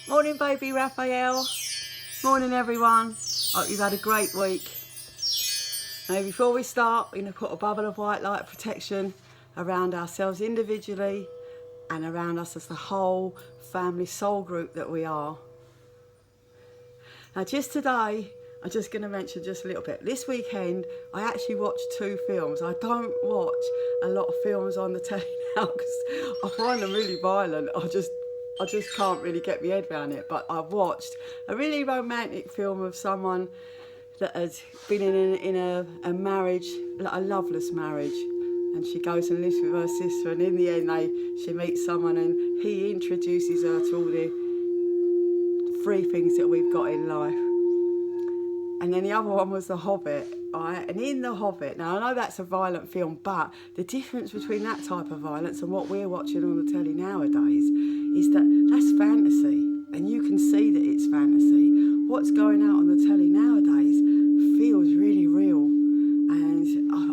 Morning, baby Raphael. Morning, everyone. Hope you've had a great week. Now, before we start, we're going to put a bubble of white light protection around ourselves individually and around us as the whole family soul group that we are. Now, just today, I'm just going to mention just a little bit. This weekend, I actually watched 2 films. I don't watch a lot of films on the telly now because I find them really violent. I just can't really get my head around it. But I watched a really romantic film of someone that has been in a marriage, like a loveless marriage. And she goes and lives with her sister. And in the end, she meets someone and he introduces her to all the 3 things that we've got in life. And then the other one was The Hobbit, right? And in The Hobbit, now I know that's a violent film, but the difference between that type of violence and what we're watching on the telly nowadays is that that's fantasy. And you can see that it's fantasy. What's going out on the telly nowadays feels really real. And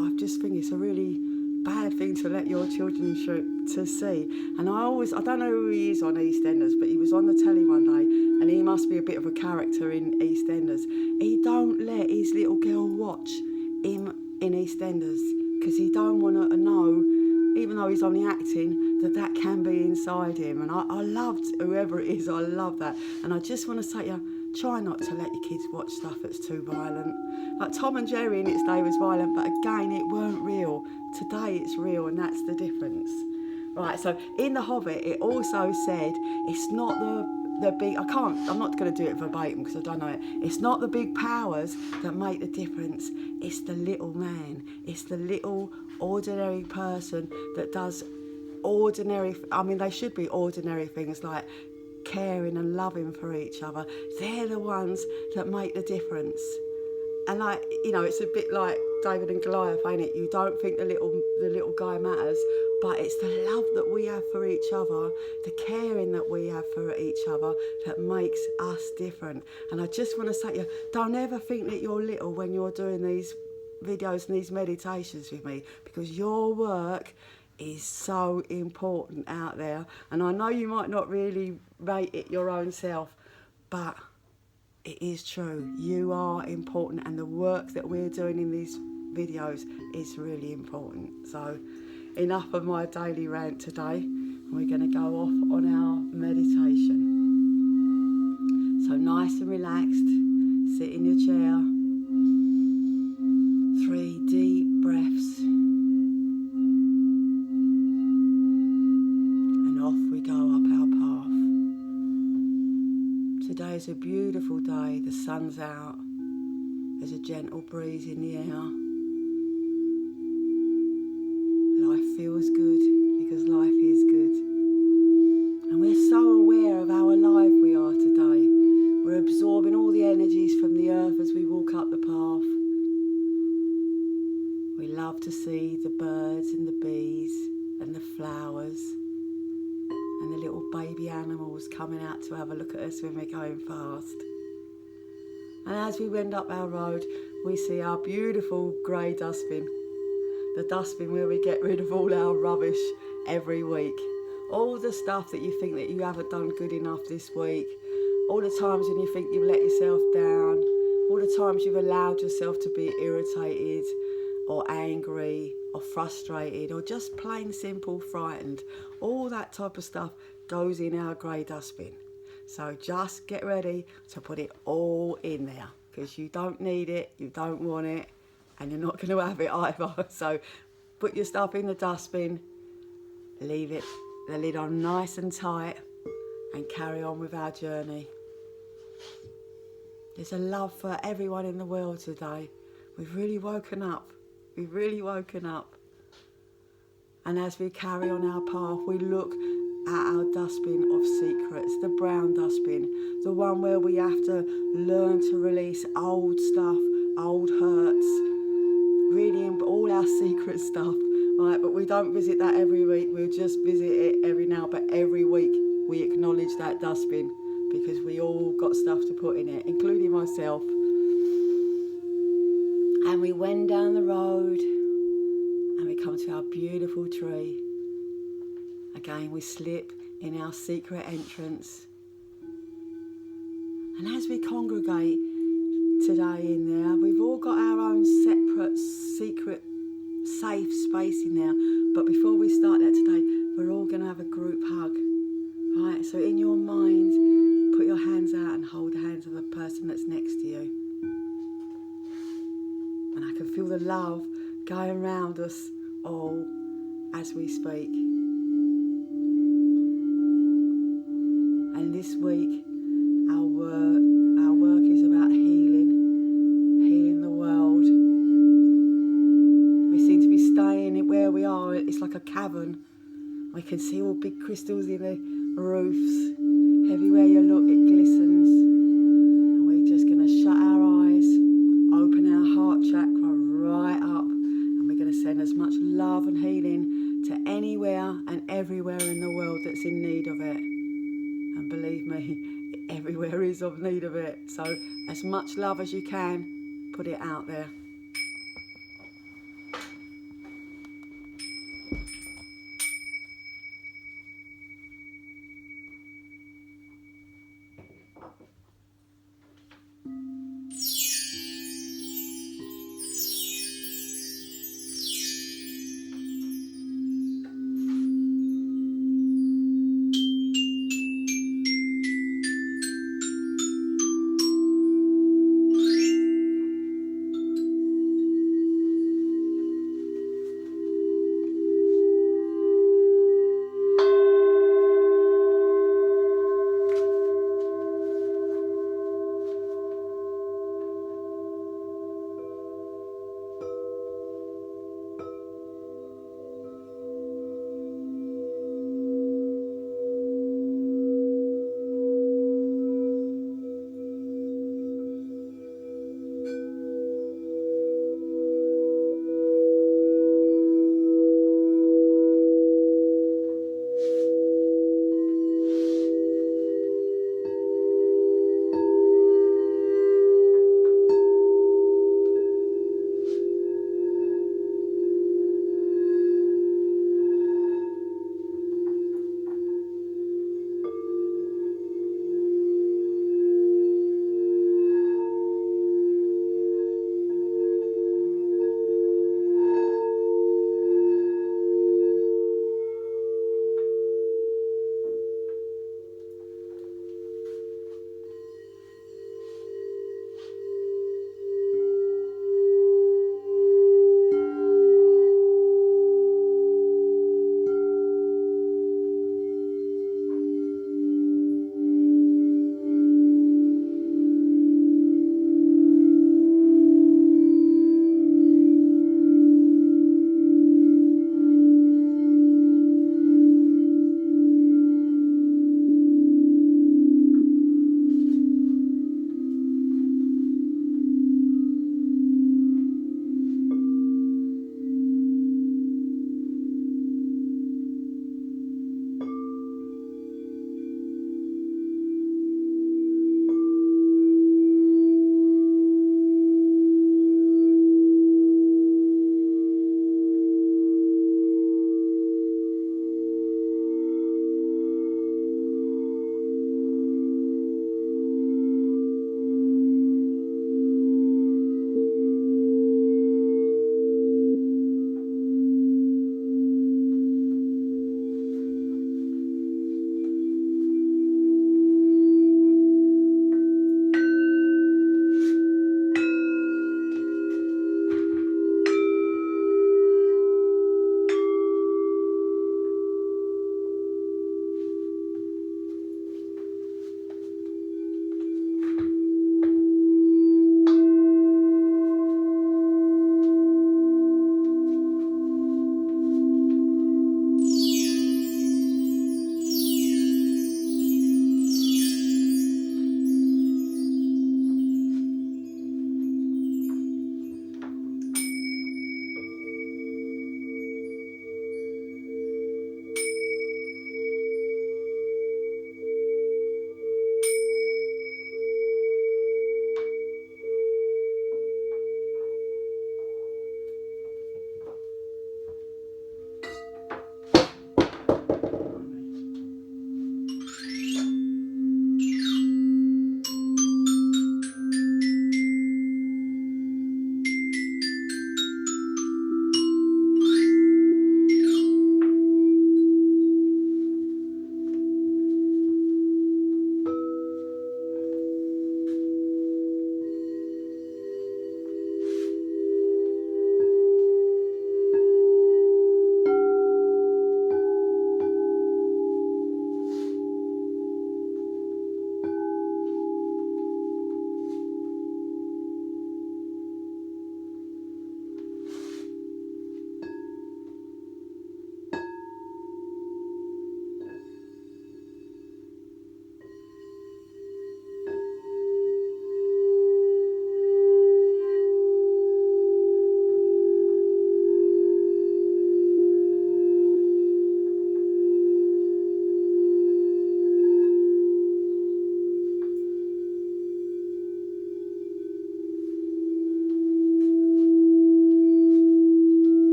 I just think it's a really bad thing to let your children to see. And I don't know who he is on EastEnders, but he was on the telly one day, and he must be a bit of a character in EastEnders. He don't let his little girl watch him in EastEnders because he don't want to know, even though he's only acting, that can be inside him. And I loved whoever it is. I love that. And I just want to say to you, try not to let your kids watch stuff that's too violent. Like Tom and Jerry in its day was violent, but again, it weren't real. Today it's real, and that's the difference. Right, so in The Hobbit, it also said it's not the big, I'm not going to do it verbatim because I don't know it. It's not the big powers that make the difference. It's the little man. It's the little ordinary person that does they should be ordinary things like caring and loving for each other. They're the ones that make the difference. And it's a bit like David and Goliath, ain't it? You don't think the little guy matters, but it's the love that we have for each other, the caring that we have for each other that makes us different. And I just want to say to you, don't ever think that you're little when you're doing these videos and these meditations with me, because your work is so important out there. And I know you might not really rate it your own self, but it is true. You are important, and the work that we're doing in these videos is really important. So enough of my daily rant today. We're going to go off on our meditation. So nice and relaxed, sit in your chair. 3 deep breaths. And off we go up our path. Today is a beautiful day. The sun's out. There's a gentle breeze in the air. Life feels good because life is good. And we're so aware of how alive we are today. We're absorbing all the energies from the earth as we walk up the path. We love to see the birds and the bees and the flowers and the little baby animals coming out to have a look at us when we're going fast. And as we wend up our road, we see our beautiful grey dustbin. The dustbin where we get rid of all our rubbish every week. All the stuff that you think that you haven't done good enough this week. All the times when you think you've let yourself down. All the times you've allowed yourself to be irritated or angry or frustrated or just plain simple frightened. All that type of stuff goes in our grey dustbin. So just get ready to put it all in there, because you don't need it, you don't want it, and you're not going to have it either. So put your stuff in the dustbin, leave the lid on nice and tight, and carry on with our journey. There's a love for everyone in the world today. We've really woken up. We've really woken up. And as we carry on our path, we look at our dustbin of secrets, the brown dustbin, the one where we have to learn to release old stuff, old hurts, really all our secret stuff, right? But we don't visit that every week. We'll just visit it every now, but every week we acknowledge that dustbin, because we all got stuff to put in it, including myself. And we wend down the road and we come to our beautiful tree. Again, we slip in our secret entrance And as we congregate today in there, we've all got our own separate, secret, safe space in there. But before we start that today, we're all going to have a group hug. Right, so in your mind, put your hands out and hold the hands of the person that's next to you. And I can feel the love going round us all as we speak. And this week, our work is about healing the world. We seem to be staying where we are. It's like a cavern. We can see all big crystals in the roofs. Everywhere you look, it glistens. And we're just going to shut our eyes, open our heart chakra right up, and we're going to send as much love and healing to anywhere and everywhere in the world that's in need of it. And believe me, everywhere is of need of it. So as much love as you can, put it out there.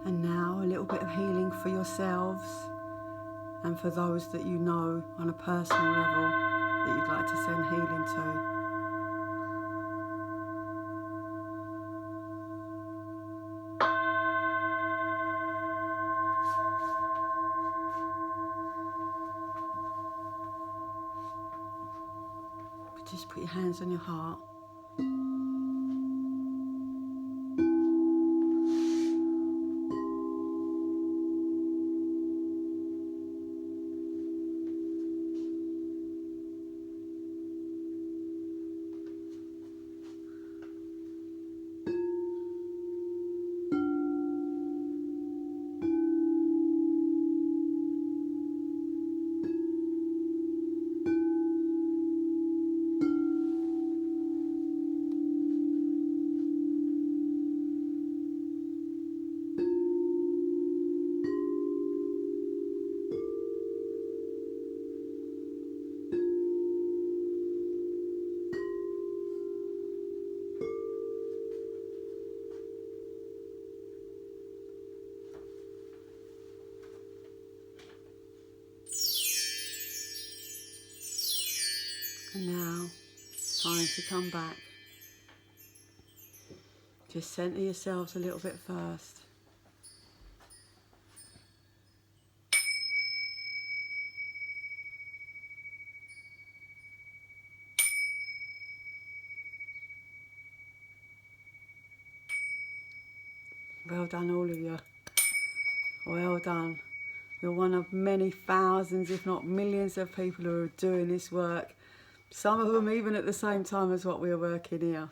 And now a little bit of healing for yourselves and for those that you know on a personal level that you'd like to send healing to. Just put your hands on your heart. And now, it's time to come back. Just centre yourselves a little bit first. Well done, all of you. Well done. You're one of many thousands, if not millions of people who are doing this work. Some of them even at the same time as what we are working here.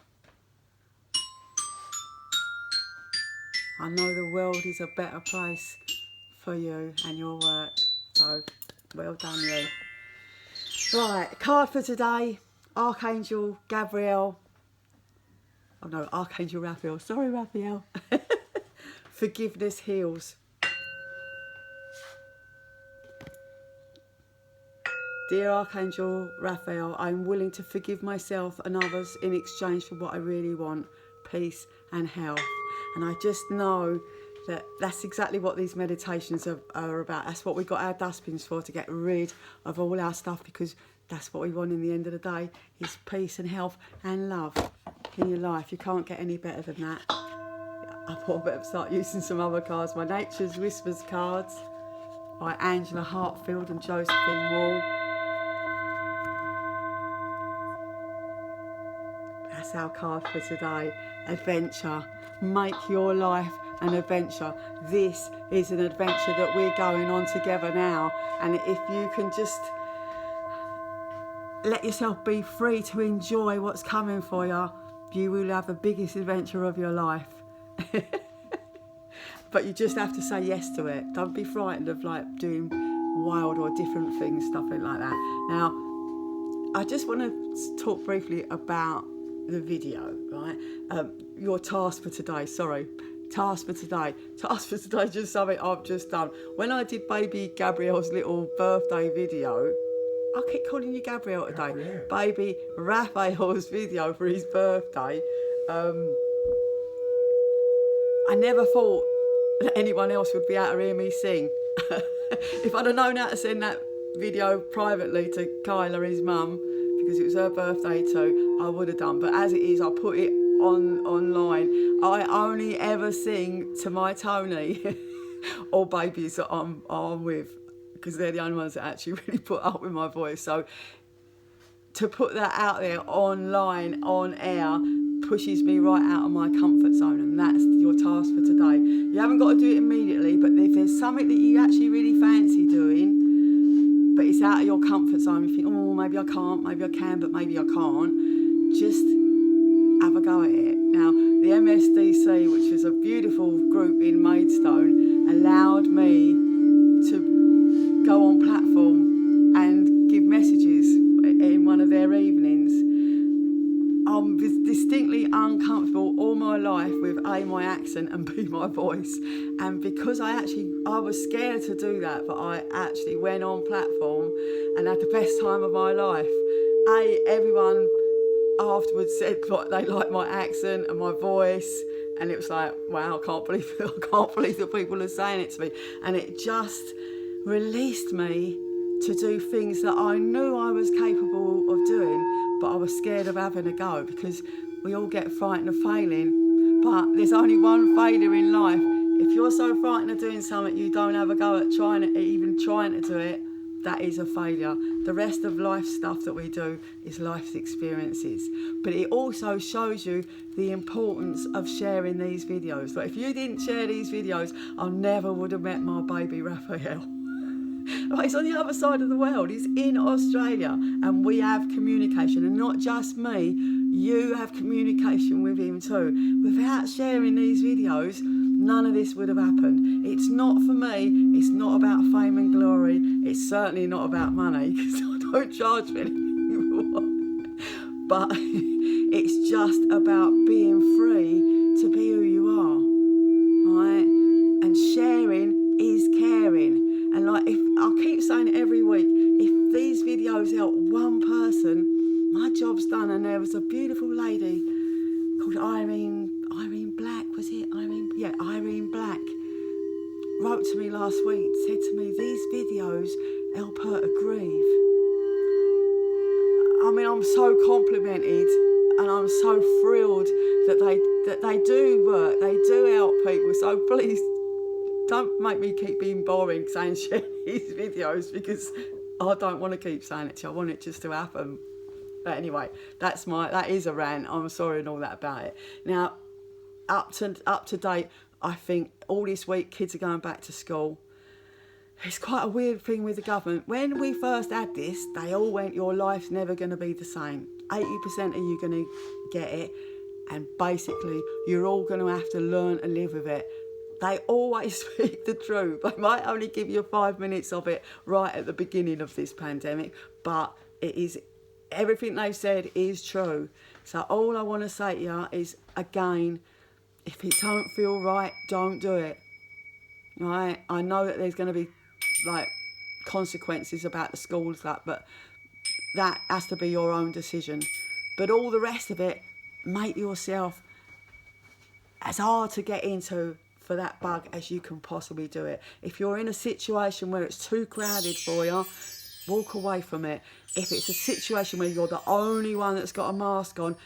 I know the world is a better place for you and your work. So, well done you. Right, card for today. Archangel Gabriel. Oh no, Archangel Raphael. Sorry, Raphael. Forgiveness heals. Dear Archangel Raphael, I'm willing to forgive myself and others in exchange for what I really want, peace and health. And I just know that that's exactly what these meditations are about. That's what we've got our dustbins for, to get rid of all our stuff, because that's what we want in the end of the day, is peace and health and love in your life. You can't get any better than that. I thought I better start using some other cards. My Nature's Whispers cards by Angela Hartfield and Josephine Wall. That's our card for today. Adventure. Make your life an adventure. This is an adventure that we're going on together now. And if you can just let yourself be free to enjoy what's coming for you, you will have the biggest adventure of your life. But you just have to say yes to it. Don't be frightened of like doing wild or different things, stuff like that. Now, I just want to talk briefly about the video, right? Your task for today, task for today is just something I've just done. When I did baby Gabrielle's little birthday video, I keep calling you Gabrielle today. Gabrielle. Baby Raphael's video for his birthday. I never thought that anyone else would be able to hear me sing. If I'd have known how to send that video privately to Kyla, his mum, because it was her birthday too, I would have done. But as it is, I put it online. I only ever sing to my Tony or babies that I'm with, because they're the only ones that actually really put up with my voice. So to put that out there online, on air, pushes me right out of my comfort zone, and that's your task for today. You haven't got to do it immediately, but if there's something that you actually really fancy doing, but it's out of your comfort zone, you think, oh, maybe I can't, maybe I can, but maybe I can't, just have a go at it. Now, the MSDC, which was a beautiful group in Maidstone, allowed me to go on platform and give messages in one of their evenings. I'm distinctly uncomfortable all my life with A, my accent, and B, my voice. And because I was scared to do that, but I actually went on platform and had the best time of my life. Everyone afterwards said they liked my accent and my voice, And it was like, wow, I can't believe that people are saying it to me. And it just released me to do things that I knew I was capable of doing, but I was scared of having a go, because we all get frightened of failing. But there's only one failure in life. If you're so frightened of doing something you don't have a go at even trying to do it, that is a failure. The rest of life stuff that we do is life's experiences. But it also shows you the importance of sharing these videos. But if you didn't share these videos, I never would have met my baby Raphael. He's on the other side of the world. He's in Australia, and we have communication. And not just me, you have communication with him too. Without sharing these videos, none of this would have happened. It's not for me. It's not about fame and glory. It's certainly not about money, because I don't charge for anything. But it's just about being free to be who you are, right? And sharing is caring. And like, if I keep saying it every week, if these videos help one person, my job's done. And there was a beautiful lady called Eileen Black, was it? Eileen Black wrote to me last week, said to me, these videos help her to grieve. I mean, I'm so complimented, and I'm so thrilled that they do work, they do help people. So please, don't make me keep being boring saying share these videos, because I don't want to keep saying it to you. I want it just to happen. But anyway, that is a rant. I'm sorry and all that about it. Now, up to date, I think all this week kids are going back to school. It's quite a weird thing with the government. When we first had this, they all went, your life's never going to be the same. 80% of you going to get it, and basically you're all going to have to learn to live with it. They always speak the truth. They might only give you 5 minutes of it right at the beginning of this pandemic, but it is, everything they've said is true. So all I want to say to you is, again, if it don't feel right, don't do it. Right? I know that there's going to be like consequences about the schools, but that has to be your own decision. But all the rest of it, make yourself as hard to get into for that bug as you can possibly do it. If you're in a situation where it's too crowded for you, walk away from it. If it's a situation where you're the only one that's got a mask on,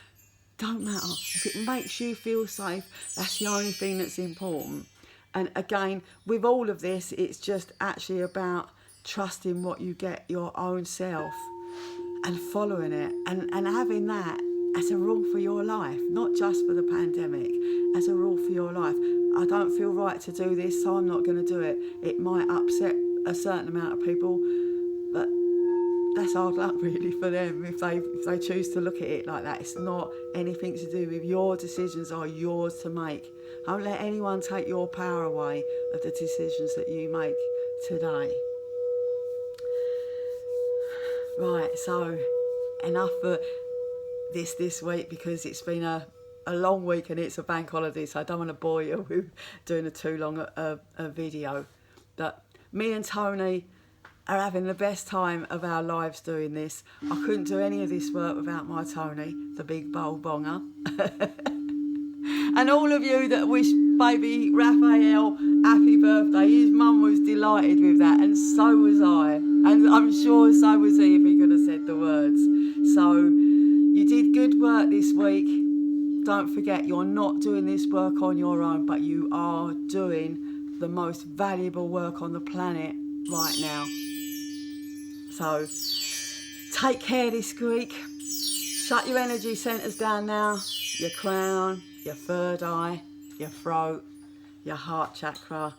don't matter. If it makes you feel safe, that's the only thing that's important. And again, with all of this, it's just actually about trusting what you get your own self and following it, and having that as a rule for your life, not just for the pandemic, as a rule for your life. I don't feel right to do this, so I'm not going to do it. It might upset a certain amount of people, but that's hard luck really for them if they choose to look at it like that. It's not anything to do with your decisions, are yours to make. Don't let anyone take your power away of the decisions that you make today. Right, so enough for this week, because it's been a long week and it's a bank holiday, so I don't want to bore you with doing a too long a video. But me and Tony are having the best time of our lives doing this. I couldn't do any of this work without my Tony, the big bowl bonger. And all of you that wish baby Raphael happy birthday, his mum was delighted with that, and so was I. And I'm sure so was he if he could have said the words. So you did good work this week. Don't forget, you're not doing this work on your own, but you are doing the most valuable work on the planet right now. So take care this week. Shut your energy centres down now. Your crown, your third eye, your throat, your heart chakra,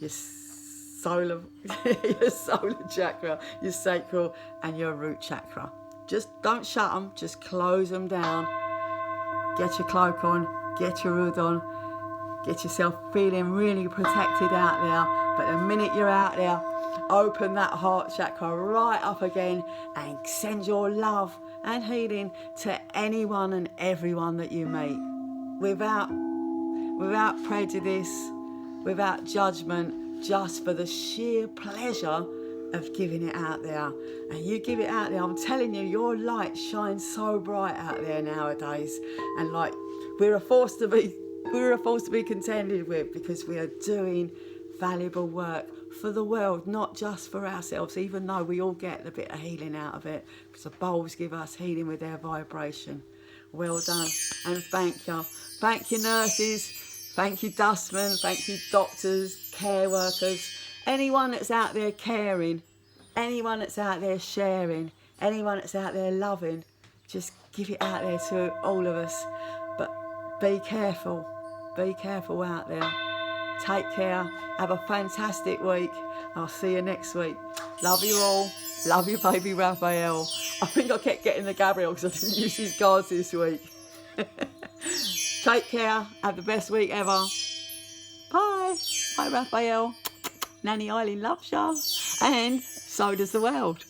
your solar chakra, your sacral, and your root chakra. Just don't shut them, just close them down. Get your cloak on, get your hood on, get yourself feeling really protected out there. But the minute you're out there, open that heart chakra right up again and send your love and healing to anyone and everyone that you meet, without prejudice, without judgment, just for the sheer pleasure of giving it out there. And you give it out there, I'm telling you, your light shines so bright out there nowadays. And like, we're a force to be We're a force to be contended with, because we are doing valuable work for the world, not just for ourselves, even though we all get a bit of healing out of it, because the bowls give us healing with their vibration. Well done, and thank you. Thank you, nurses. Thank you, dustmen. Thank you, doctors, care workers, anyone that's out there caring, anyone that's out there sharing, anyone that's out there loving. Just give it out there to all of us. But be careful. Be careful out there. Take care. Have a fantastic week. I'll see you next week. Love you all. Love you, baby Raphael. I think I kept getting the Gabriel because I didn't use his cards this week. Take care. Have the best week ever. Bye. Bye, Raphael. Nanny Eileen loves you. And so does the world.